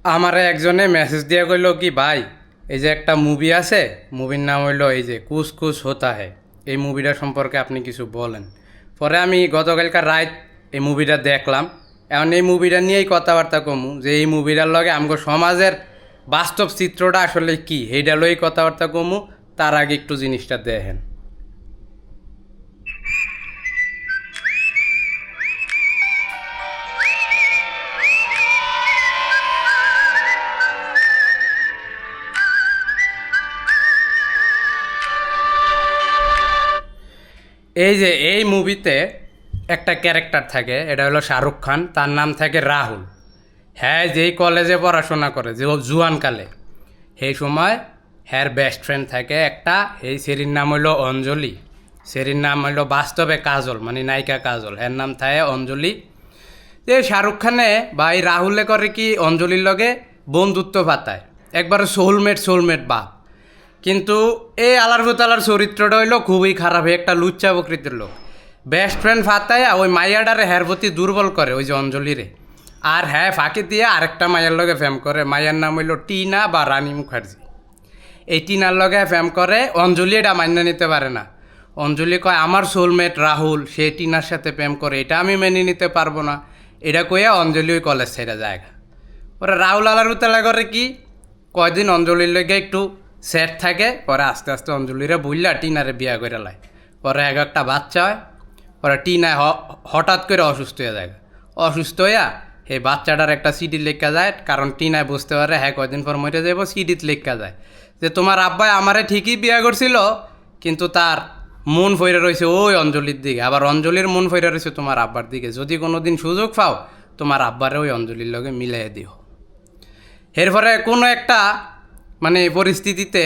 আমারে একজনে মেসেজ দিয়ে কইল কি ভাই, এই যে একটা মুভি আছে, মুভির নাম হইলো এই যে কুছ কুছ হোতা হ্যায়, এই মুভিটা সম্পর্কে আপনি কিছু বলেন। পরে আমি গতকালকার রাত এই মুভিটা দেখলাম। এখন এই মুভিটা নিয়েই কথাবার্তা কমু যে এই মুভিটার লগে আমগো সমাজের বাস্তব চিত্রটা আসলে কি, এইটা লই কথাবার্তা কমু। তার আগে একটু জিনিসটা দেখেন। এই যে এই মুভিতে একটা ক্যারেক্টার থাকে, এটা হলো শাহরুখ খান, তার নাম থাকে রাহুল। হ্যাঁ, যেই কলেজে পড়াশোনা করে যে জুয়ানকালে, সেই সময় হ্যার বেস্ট ফ্রেন্ড থাকে একটা, এই সেরির নাম হইলো অঞ্জলি। সেরির নাম হইলো বাস্তবে কাজল, মানে নায়িকা কাজল, এর নাম থাকে অঞ্জলি। যে শাহরুখ খানে বা এই রাহুলে করে কি অঞ্জলির লগে বন্ধুত্ব পাতায়, একবারে সোলমেট বাপ। কিন্তু এই আলার চরিত্রটা হইলো খুবই খারাপ, একটা লুচ্চা প্রকৃতির লোক। বেস্ট ফ্রেন্ড ফাতায়া ওই মাইয়াডারে হ্যার প্রতি দুর্বল করে, ওই যে অঞ্জলিরে। আর হ্যাঁ, ফাঁকি দিয়ে আরেকটা মায়ের লগে ফেম করে, মায়ের নাম হইলো টিনা বা রানী মুখার্জি। এই টিনার লগে ফেম করে, অঞ্জলি এটা মান্য নিতে পারে না। অঞ্জলি কয় আমার সোলমেট রাহুল, সে টিনার সাথে প্রেম করে, এটা আমি মেনে নিতে পারবো না। এটা কইয়া অঞ্জলি ওই কলেজ ছেড়ে যায়। ওরা রাহুল আলারুতালা করে কি, কয়দিন অঞ্জলির লেগে একটু সেট থাকে, পরে আস্তে আস্তে অঞ্জলিরে বুঝলা টিনারে বিয়া করে লাই। পরে একটা বাচ্চা হয়। পরে টিনায় হঠাৎ করে অসুস্থ হয়ে যায়। অসুস্থ হইয়া এই বাচ্চাটার একটা সিডি লেখা যায়, কারণ টিনায় বুঝতে পারে হ্যাঁ কয়দিন পর মরে যাবো, সিডিত লেখা যায় যে তোমার আব্বাই আমারে ঠিকই বিয়া করছিল, কিন্তু তার মন ফইরে রয়েছে ওই অঞ্জলির দিকে, আবার অঞ্জলির মন ফইরে রয়েছে তোমার আব্বার দিকে। যদি কোনো দিন সুযোগ পাও, তোমার আব্বারে ওই অঞ্জলির লগে মিলাই দিও। এরপরে কোনো একটা মানে পরিস্থিতিতে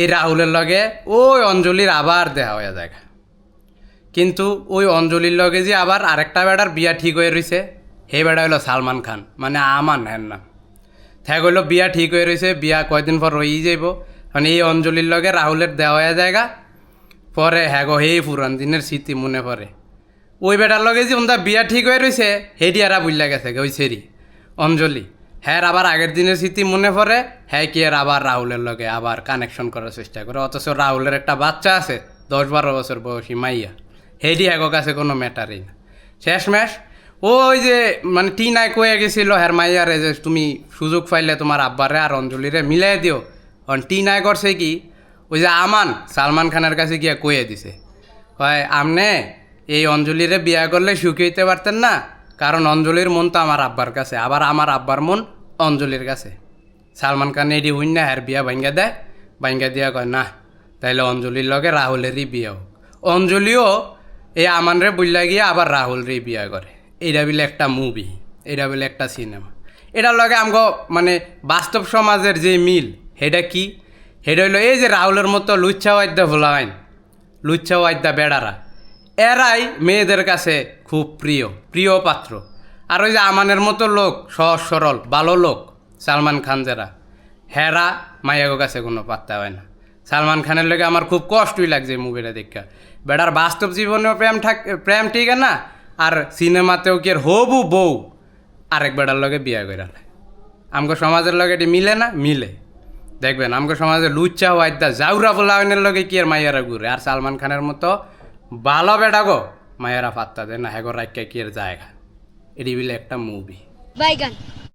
এই রাহুলের লগে ওই অঞ্জলির আবার দেহা হয়ে যায়। কিন্তু ওই অঞ্জলির লগে যে আবার আরেকটা বেড়ার বিয়া ঠিক হয়ে রয়েছে, সেই বেড়া হইলো সালমান খান, মানে আমান হ্যান না। থ্যাক হইলো বিয়া ঠিক হয়ে রয়েছে, বিয়া কয়দিন পর রয়েই যাইব। মানে এই অঞ্জলির লগে রাহুলের দেওয়া হয়ে জায়গা। পরে হ্যাঁ গো, হে পুরান দিনের স্মৃতি মনে পড়ে। ওই বেটার লগে যে ওন্দা বিয়া ঠিক হয়ে রয়েছে, হেডি আর বুঝলা গেছে ওই সেরি অঞ্জলি। হ্যাঁ, আবার আগের দিনের স্মৃতি মনে পড়ে, হ্যাঁ কি আর আবার রাহুলের লগে আবার কানেকশন করার চেষ্টা করে। অথচ রাহুলের একটা বাচ্চা আছে 10-12 বছর বয়সী মাইয়া, হেডি একক কাছে কোনো ম্যাটারই না। শেষমেশ ওই যে মানে টিনায় কয়ে গেছিল হ্যার মাইয়ারে যে তুমি সুযোগ পাইলে তোমার আব্বারে আর অঞ্জলিরে মিলাই দিও। কারণ টিনায় করছে কি, ওই যে আমান সালমান খানের কাছে গিয়া কয়ে দিছে, হয় আমনে এই অঞ্জলিরে বিয়া করলে সুখী হইতে পারতেন না, কারণ অঞ্জলির মন তো আমার আব্বার কাছে, আবার আমার আব্বার মন অঞ্জলির কাছে। সালমান খান এটি হইন না হ্যার বিয়া ভাঙ্গা দেয়, ভাঙ্গা দিয়া কয় না, তাইলে অঞ্জলির লগে রাহুলেরই বিয়া হোক। অঞ্জলিও এই আমানরে বললা গিয়ে আবার রাহুলরে বিয়া করে। এইটা বলে একটা মুভি, এটা বলে একটা সিনেমা। এটার লগে আমগো মানে বাস্তব সমাজের যে মিল, সেটা কি, সেটা হইলো এই যে রাহুলের মতো লুচ্ছা ওয়াদ্দা ভোলাইন, লুচ্ছা ওয়াদ্দা বেড়ারা, এরাই মেয়েদের কাছে খুব প্রিয় পাত্র। আর ওই যে আমানের মতো লোক, সহজ সরল ভালো লোক, সালমান খান যারা, হেরা মাইয়াগো কাছে কোনো পাত্তা হয় না। সালমান খানের লগে আমার খুব কষ্টই লাগছে এই মুভিটা দেখা। বেটার বাস্তব জীবনেও প্রেম ঠিক না, আর সিনেমাতেও কি আর হবু বউ আরেক বেটার লগে বিয়া করে। আমগো সমাজের লগে এটি মিলে না, মিলে। দেখবেন আমগো সমাজে লুচ্চা ওয়াইদা জাউরা পোলাওয়ানের লগে কি আর মাইয়ারা ঘুরে, আর সালমান খানের মতো ভালো বেটা গো মায়েরা পাত্তা দেয় না, হ্যাগো রাইকা কি এর জায়গা। এটি বিলে একটা মুভি। বাইগান।